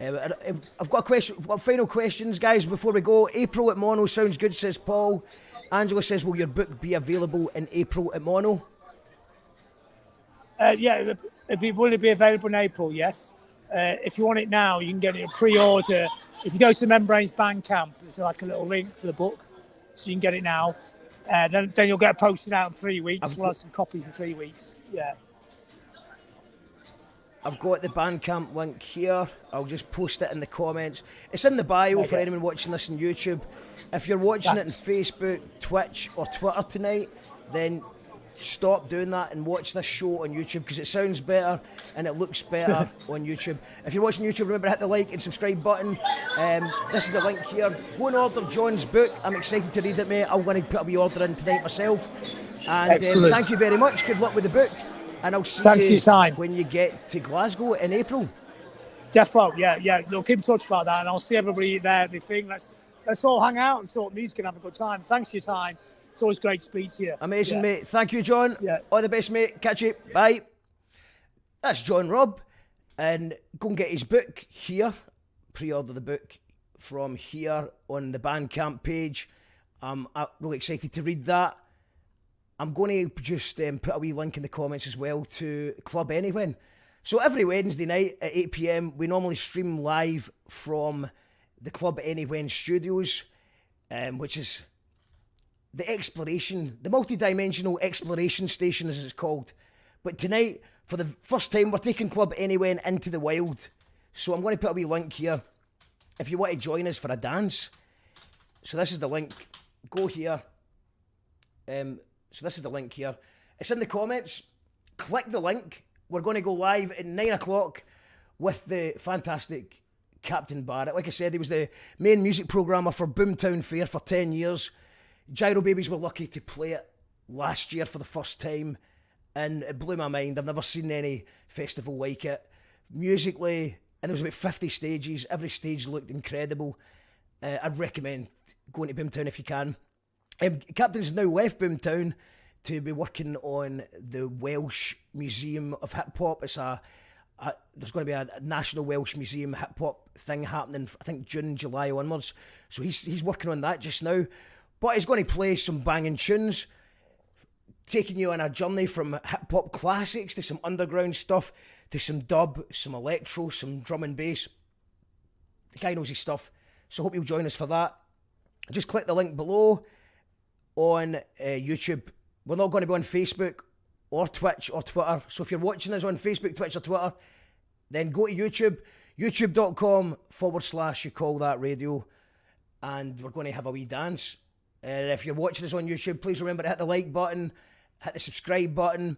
I've got a question. I've got final questions, guys, before we go. April at Mono sounds good, says Paul. Angela says, will your book be available in April at Mono? Yeah, will it be available in April? Yes. If you want it now, you can get it a pre-order. If you go to the Membranes Bandcamp, there's like a little link for the book, so you can get it now. Then you'll get it posted out in 3 weeks. We'll have some copies in 3 weeks. Yeah. I've got the Bandcamp link here. I'll just post it in the comments. It's in the bio for anyone watching this on YouTube. If you're watching it on Facebook, Twitch or Twitter tonight, then stop doing that and watch this show on YouTube, because it sounds better and it looks better on YouTube. If you're watching YouTube, remember to hit the like and subscribe button. This is the link here. Go and order John's book. I'm excited to read it, mate. I'm going to put a wee order in tonight myself. And thank you very much. Good luck with the book. And I'll see you when you get to Glasgow in April. Defo, yeah. We'll keep in touch about that, and I'll see everybody there. They think let's all hang out and talk music and have a good time. Thanks for your time. It's always great to speak to you. Amazing, mate. Thank you, John. Yeah. All the best, mate. Catch you. Bye. That's John Robb. And go and get his book here. Pre-order the book from here on the Bandcamp page. I'm really excited to read that. I'm going to just put a wee link in the comments as well to Club Anywhen. So every Wednesday night at 8 PM, we normally stream live from the Club Anywhen studios, which is the exploration, the multi-dimensional exploration station, as it's called. But tonight, for the first time, we're taking Club Anywhen into the wild. So I'm going to put a wee link here if you want to join us for a dance. So this is the link. Go here. So this is the link here. It's in the comments. Click the link. We're going to go live at 9 o'clock with the fantastic Captain Barrett. Like I said, he was the main music programmer for Boomtown Fair for 10 years. Gyro Babies were lucky to play it last year for the first time, and it blew my mind. I've never seen any festival like it. Musically, and there was about 50 stages. Every stage looked incredible. I'd recommend going to Boomtown if you can. Captain's now left Boomtown to be working on the Welsh Museum of Hip Hop. It's there's going to be a National Welsh Museum Hip Hop thing happening, I think June, July onwards. So he's working on that just now. But he's going to play some banging tunes, taking you on a journey from hip hop classics to some underground stuff, to some dub, some electro, some drum and bass. The guy knows his stuff. So I hope you'll join us for that. Just click the link below on YouTube. We're not going to be on Facebook or Twitch or Twitter. So if you're watching us on Facebook, Twitch or Twitter, then go to YouTube, youtube.com/you call that radio, and we're going to have a wee dance. If you're watching us on YouTube, please remember to hit the like button, hit the subscribe button,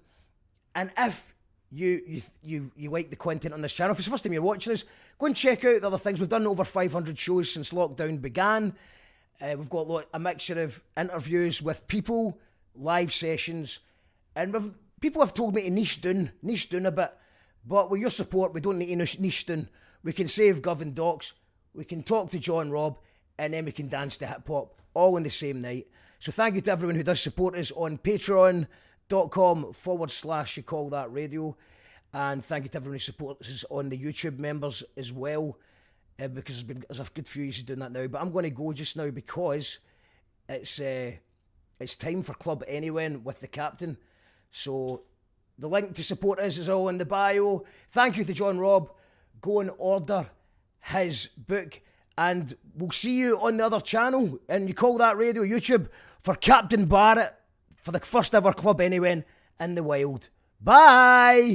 and if you like the content on this channel, if it's the first time you're watching us, go and check out the other things. We've done over 500 shows since lockdown began. We've got a mixture of interviews with people, live sessions, and people have told me to niche down a bit, but with your support, we don't need to niche down. We can save Gov and Docs, we can talk to John Robb, and then we can dance to hip-hop, all in the same night. So thank you to everyone who does support us on patreon.com/you call that radio, and thank you to everyone who supports us on the YouTube members as well, because there's a good few of you doing that now. But I'm going to go just now because it's time for Club Anywhen with the Captain. So the link to support us is all in the bio. Thank you to John Robb. Go and order his book, and we'll see you on the other channel, and you call that radio YouTube, for Captain Barrett for the first ever Club Anywhen in the wild. Bye!